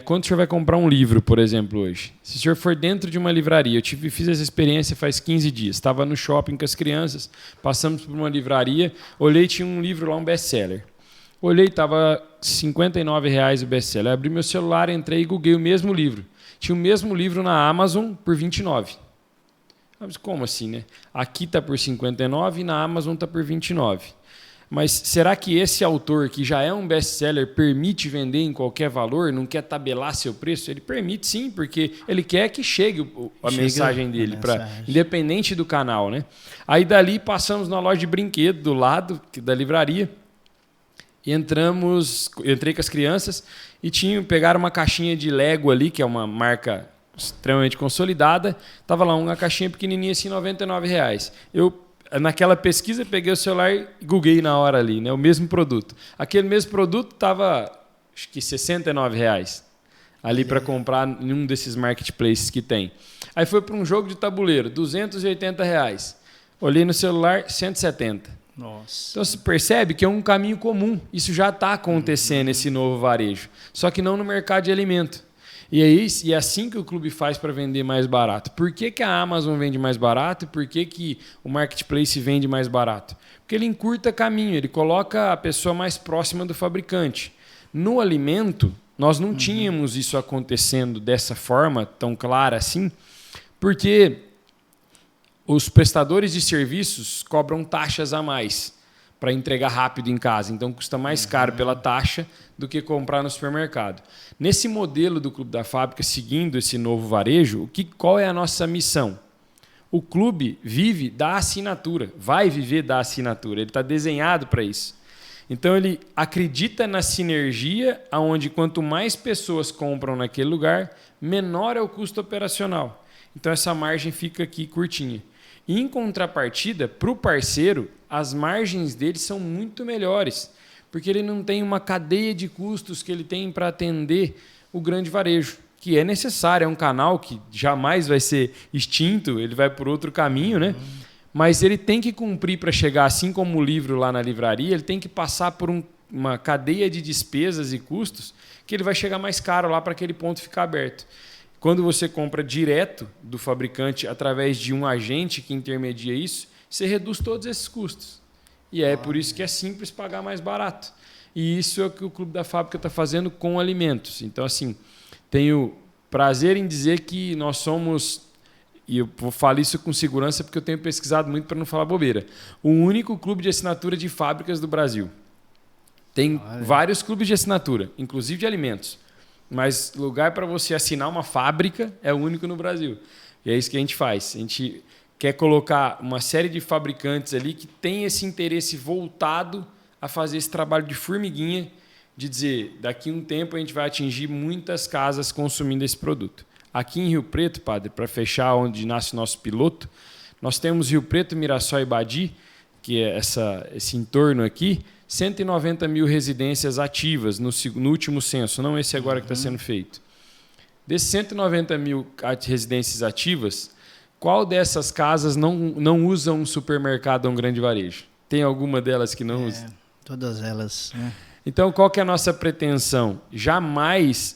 Quando o senhor vai comprar um livro, por exemplo, hoje, se o senhor for dentro de uma livraria, fiz essa experiência faz 15 dias, estava no shopping com as crianças, passamos por uma livraria, olhei, tinha um livro lá, um best-seller. Olhei, estava R$ 59,00 o best-seller. Abri meu celular, entrei e googlei o mesmo livro. Tinha o mesmo livro na Amazon por R$ 29,00. Mas como assim, né? Aqui está por R$ 59,00 e na Amazon está por R$ 29,00. Mas será que esse autor, que já é um best-seller, permite vender em qualquer valor? Não quer tabelar seu preço? Ele permite sim, porque ele quer que chegue a mensagem dele, independente do canal, né? Aí dali passamos na loja de brinquedo do lado da livraria e entrei com as crianças e pegaram uma caixinha de Lego ali, que é uma marca extremamente consolidada. Estava lá uma caixinha pequenininha assim, R$ 99,00. Naquela pesquisa, peguei o celular e googlei na hora ali, né? O mesmo produto. Aquele mesmo produto estava, acho que R$ 69,00 ali para comprar em um desses marketplaces que tem. Aí foi para um jogo de tabuleiro, R$ 280,00. Olhei no celular, R$ 170,00. Nossa. Então você percebe que é um caminho comum. Isso já está acontecendo, esse novo varejo. Só que não no mercado de alimento. E é assim que o clube faz para vender mais barato. Por que a Amazon vende mais barato e por que o Marketplace vende mais barato? Porque ele encurta caminho, ele coloca a pessoa mais próxima do fabricante. No alimento, nós não tínhamos isso acontecendo dessa forma tão clara assim, porque os prestadores de serviços cobram taxas a mais para entregar rápido em casa. Então, custa mais caro pela taxa do que comprar no supermercado. Nesse modelo do Clube da Fábrica, seguindo esse novo varejo, qual é a nossa missão? O clube vive da assinatura, vai viver da assinatura. Ele está desenhado para isso. Então, ele acredita na sinergia, onde quanto mais pessoas compram naquele lugar, menor é o custo operacional. Então, essa margem fica aqui curtinha. E, em contrapartida, para o parceiro, as margens dele são muito melhores, porque ele não tem uma cadeia de custos que ele tem para atender o grande varejo, que é necessário, é um canal que jamais vai ser extinto, ele vai por outro caminho, né? Mas ele tem que cumprir para chegar, assim como o livro lá na livraria, ele tem que passar por uma cadeia de despesas e custos que ele vai chegar mais caro lá para aquele ponto ficar aberto. Quando você compra direto do fabricante através de um agente que intermedia isso, você reduz todos esses custos. E é por isso que é simples pagar mais barato. E isso é o que o Clube da Fábrica está fazendo com alimentos. Então, assim, tenho prazer em dizer que nós somos, e eu falo isso com segurança porque eu tenho pesquisado muito para não falar bobeira, o único clube de assinatura de fábricas do Brasil. Tem vários clubes de assinatura, inclusive de alimentos. Mas lugar para você assinar uma fábrica é o único no Brasil. E é isso que a gente faz. A gente quer colocar uma série de fabricantes ali que tem esse interesse voltado a fazer esse trabalho de formiguinha, de dizer, daqui a um tempo a gente vai atingir muitas casas consumindo esse produto. Aqui em Rio Preto, padre, para fechar onde nasce o nosso piloto, nós temos Rio Preto, Mirassol e Badi, que é esse entorno aqui, 190 mil residências ativas no último censo, não esse agora que está sendo feito. Desses 190 mil residências ativas, qual dessas casas não usa um supermercado ou um grande varejo? Tem alguma delas que não usa? Todas elas. Né? Então, qual que é a nossa pretensão? Jamais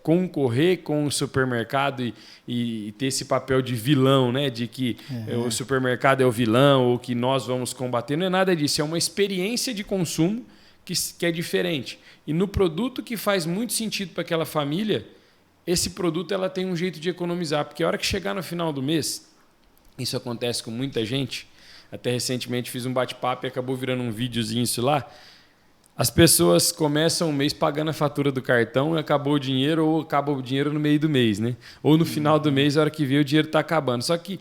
concorrer com o supermercado e ter esse papel de vilão, né? De que o supermercado é o vilão ou que nós vamos combater. Não é nada disso. É uma experiência de consumo que é diferente. E no produto que faz muito sentido para aquela família, esse produto ela tem um jeito de economizar. Porque a hora que chegar no final do mês, isso acontece com muita gente. Até recentemente fiz um bate-papo e acabou virando um videozinho isso lá. As pessoas começam o mês pagando a fatura do cartão e acabou o dinheiro, ou acaba o dinheiro no meio do mês, né? Ou no final do mês, a hora que vê, o dinheiro está acabando. Só que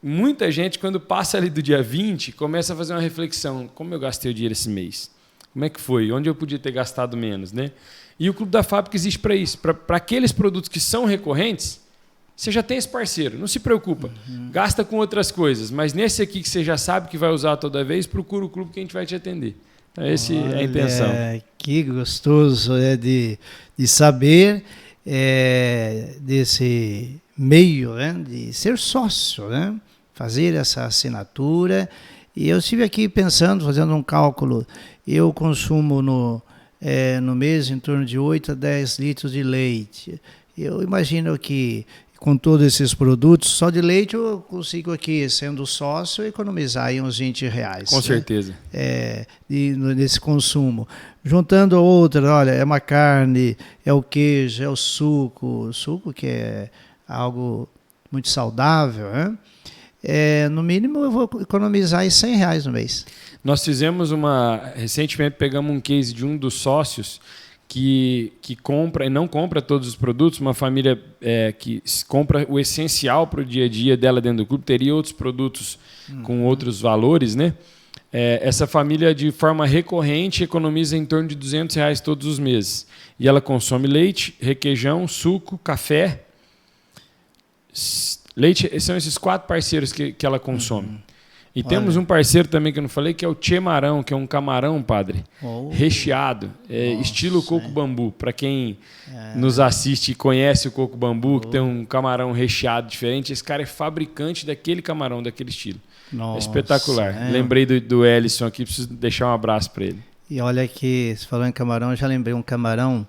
muita gente, quando passa ali do dia 20, começa a fazer uma reflexão. Como eu gastei o dinheiro esse mês? Como é que foi? Onde eu podia ter gastado menos, né? E o Clube da Fábrica existe para isso. Para aqueles produtos que são recorrentes, você já tem esse parceiro. Não se preocupa. Gasta com outras coisas. Mas nesse aqui que você já sabe que vai usar toda vez, procura o clube que a gente vai te atender. Essa é a intenção. Que gostoso de saber desse meio, né, de ser sócio, né, fazer essa assinatura. E eu estive aqui pensando, fazendo um cálculo, eu consumo no mês em torno de 8 a 10 litros de leite. Eu imagino que com todos esses produtos, só de leite eu consigo aqui, sendo sócio, economizar aí uns R$20. Com certeza. Nesse consumo. Juntando a outra, olha, é uma carne, é o queijo, é o suco que é algo muito saudável, né? No mínimo eu vou economizar aí R$100 no mês. Nós fizemos recentemente pegamos um case de um dos sócios que compra e não compra todos os produtos, uma família que compra o essencial para o dia a dia dela dentro do clube, teria outros produtos com outros valores, né? Essa família, de forma recorrente, economiza em torno de R$200 todos os meses. E ela consome leite, requeijão, suco, café. Leite, são esses 4 parceiros que ela consome. E temos um parceiro também que eu não falei, que é o Tchemarão, que é um camarão, padre, recheado, estilo coco bambu. Para quem nos assiste e conhece o coco bambu, que tem um camarão recheado diferente, esse cara é fabricante daquele camarão, daquele estilo. Nossa, é espetacular. Lembrei do Ellison aqui, preciso deixar um abraço para ele. E olha que, você falou em camarão, eu já lembrei um camarão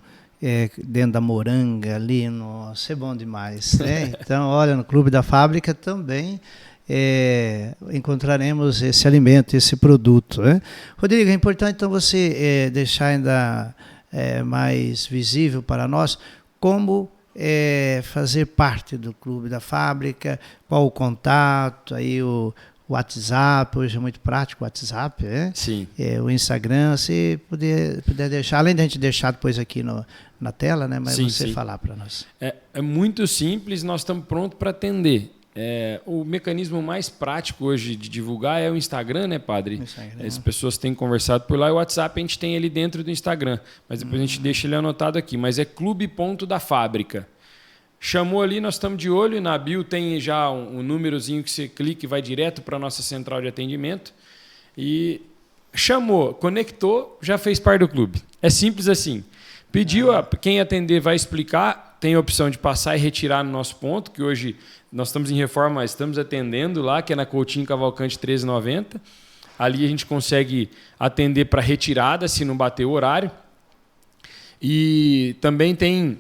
dentro da moranga ali, nossa, é bom demais, né? Então, olha, no Clube da Fábrica também encontraremos esse alimento, esse produto, né? Rodrigo, é importante então você deixar ainda mais visível para nós como fazer parte do Clube da Fábrica, qual o contato, aí o WhatsApp, hoje é muito prático o WhatsApp, né? Sim. O Instagram, se puder deixar, além de a gente deixar depois aqui na tela, né? Mas você falar para nós. É muito simples, nós estamos prontos para atender. O mecanismo mais prático hoje de divulgar é o Instagram, né, padre? As pessoas têm conversado por lá, e o WhatsApp a gente tem ele dentro do Instagram, mas depois a gente deixa ele anotado aqui, mas é clube.dafábrica. Chamou ali, nós estamos de olho, na bio tem já um númerozinho que você clica e vai direto para a nossa central de atendimento, e chamou, conectou, já fez parte do clube. É simples assim. Pediu, quem atender vai explicar, tem a opção de passar e retirar no nosso ponto, que hoje nós estamos em reforma, mas estamos atendendo lá, que é na Coutinho Cavalcante 1390. Ali a gente consegue atender para retirada, se não bater o horário. E também tem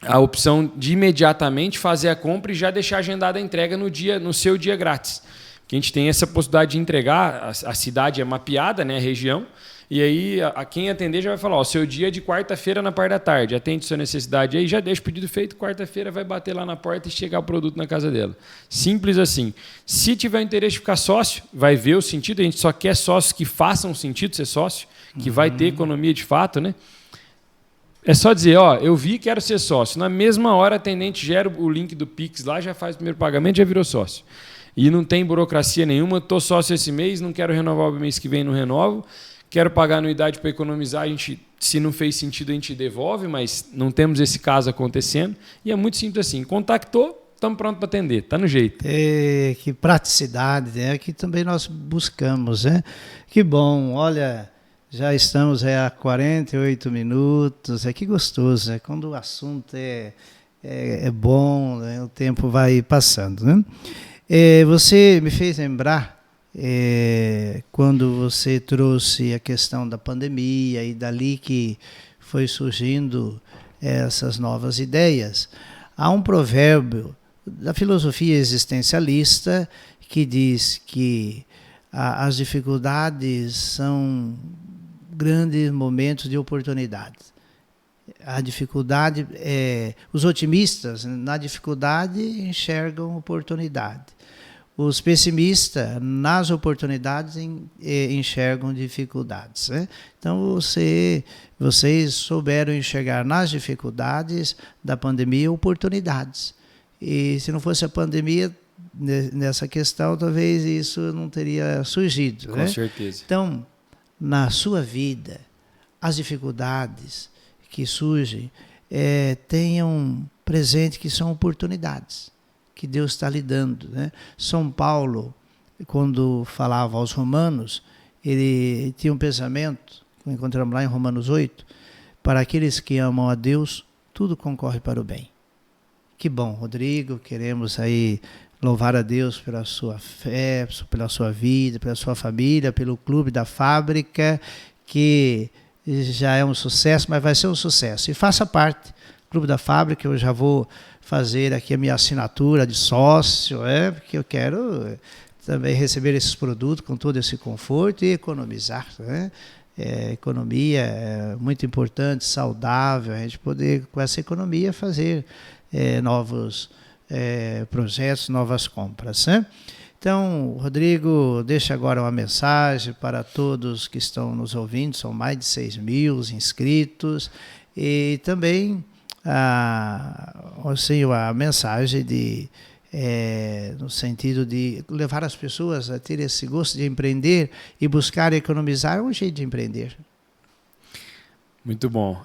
a opção de imediatamente fazer a compra e já deixar agendada a entrega no seu dia grátis. Porque a gente tem essa possibilidade de entregar, a cidade é mapeada, né, a região, e aí quem atender já vai falar, seu dia é de quarta-feira na parte da tarde, atende sua necessidade aí, já deixa o pedido feito, quarta-feira vai bater lá na porta e chegar o produto na casa dela. Simples assim. Se tiver interesse de ficar sócio, vai ver o sentido, a gente só quer sócios que façam sentido ser sócio, que vai ter economia de fato, né? É só dizer, eu vi, quero ser sócio. Na mesma hora, a atendente gera o link do Pix lá, já faz o primeiro pagamento, já virou sócio. E não tem burocracia nenhuma, estou sócio esse mês, não quero renovar o mês que vem, não renovo. Quero pagar anuidade para economizar, a gente, se não fez sentido, a gente devolve, mas não temos esse caso acontecendo. E é muito simples assim. Contactou, estamos prontos para atender, está no jeito. Que praticidade, né? Que também nós buscamos, né? Que bom, olha, já estamos há 48 minutos, que gostoso, né? Quando o assunto é bom, né? O tempo vai passando, né? Você me fez lembrar quando você trouxe a questão da pandemia e dali que foi surgindo essas novas ideias. Há um provérbio da filosofia existencialista que diz que as dificuldades são grandes momentos de oportunidade. A dificuldade, os otimistas na dificuldade enxergam oportunidade. os pessimistas, nas oportunidades, enxergam dificuldades, né? Então, vocês souberam enxergar nas dificuldades da pandemia oportunidades. E se não fosse a pandemia, nessa questão, talvez isso não teria surgido. Com né? certeza. Então, na sua vida, as dificuldades que surgem, tenham presente que são oportunidades que Deus está lhe dando. Né? São Paulo, quando falava aos romanos, ele tinha um pensamento, que encontramos lá em Romanos 8, para aqueles que amam a Deus, tudo concorre para o bem. Que bom, Rodrigo, queremos aí louvar a Deus pela sua fé, pela sua vida, pela sua família, pelo Clube da Fábrica, que já é um sucesso, mas vai ser um sucesso. E faça parte do Clube da Fábrica, eu já vou fazer aqui a minha assinatura de sócio, porque eu quero também receber esses produtos com todo esse conforto e economizar. Né? Economia é muito importante, saudável, a gente poder, com essa economia, fazer novos projetos, novas compras. Né? Então, Rodrigo, deixa agora uma mensagem para todos que estão nos ouvindo, são mais de 6.000 inscritos, e também a mensagem no sentido de levar as pessoas a ter esse gosto de empreender e buscar economizar, um jeito de empreender. Muito bom.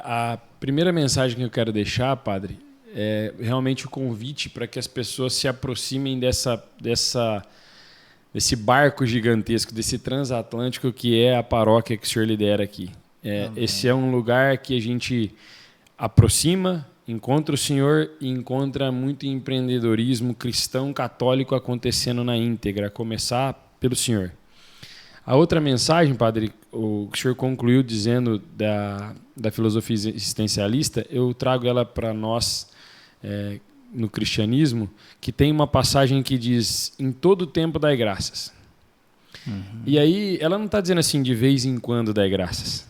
A primeira mensagem que eu quero deixar, padre, é realmente o convite para que as pessoas se aproximem desse barco gigantesco, desse transatlântico que é a paróquia que o senhor lidera aqui. Esse é um lugar que a gente aproxima, encontra o senhor e encontra muito empreendedorismo cristão católico acontecendo na íntegra, a começar pelo senhor. A outra mensagem, padre, o senhor concluiu dizendo da filosofia existencialista, eu trago ela para nós no cristianismo, que tem uma passagem que diz: em todo tempo dai graças. Uhum. E aí ela não está dizendo assim de vez em quando dai graças.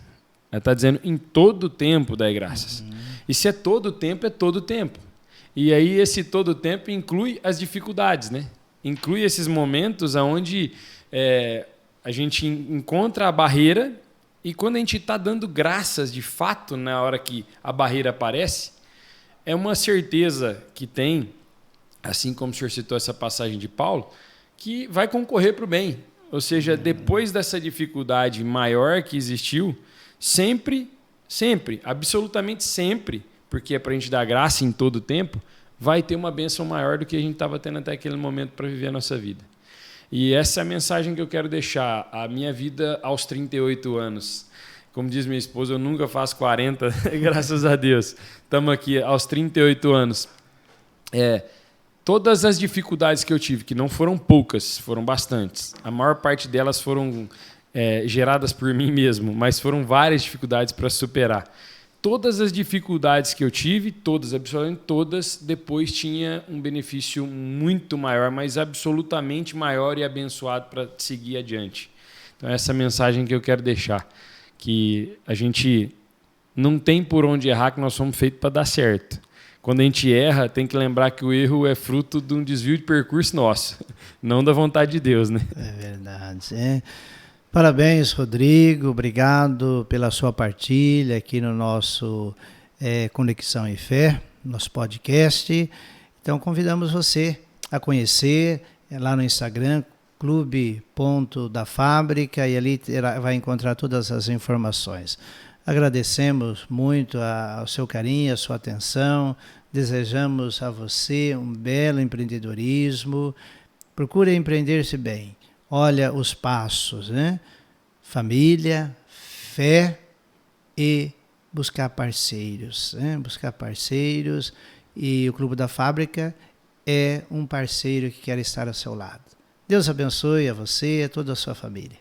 Ela está dizendo em todo tempo dai graças. Uhum. E se é todo tempo, é todo tempo. E aí esse todo tempo inclui as dificuldades, né? Inclui esses momentos onde a gente encontra a barreira, e quando a gente está dando graças de fato na hora que a barreira aparece, é uma certeza que tem, assim como o senhor citou essa passagem de Paulo, que vai concorrer para o bem. Ou seja, depois dessa dificuldade maior que existiu, sempre, absolutamente sempre, porque é para a gente dar graça em todo o tempo, vai ter uma bênção maior do que a gente estava tendo até aquele momento para viver a nossa vida. E essa é a mensagem que eu quero deixar. A minha vida aos 38 anos. Como diz minha esposa, eu nunca faço 40, graças a Deus. Estamos aqui aos 38 anos. Todas as dificuldades que eu tive, que não foram poucas, foram bastantes. A maior parte delas foram geradas por mim mesmo, mas foram várias dificuldades para superar. Todas as dificuldades que eu tive, absolutamente todas, depois tinha um benefício muito maior, mas absolutamente maior e abençoado para seguir adiante. Então, essa é a mensagem que eu quero deixar. Que a gente não tem por onde errar, que nós somos feitos para dar certo. Quando a gente erra, tem que lembrar que o erro é fruto de um desvio de percurso nosso, não da vontade de Deus, né? É verdade. Parabéns, Rodrigo. Obrigado pela sua partilha aqui no nosso Conexão e Fé, nosso podcast. Então, convidamos você a conhecer lá no Instagram, clube.dafábrica, e ali vai encontrar todas as informações. Agradecemos muito o seu carinho, a sua atenção, desejamos a você um belo empreendedorismo. Procure empreender-se bem. Olha os passos, né? Família, fé e buscar parceiros. Né? Buscar parceiros, e o Clube da Fábrica é um parceiro que quer estar ao seu lado. Deus abençoe a você e a toda a sua família.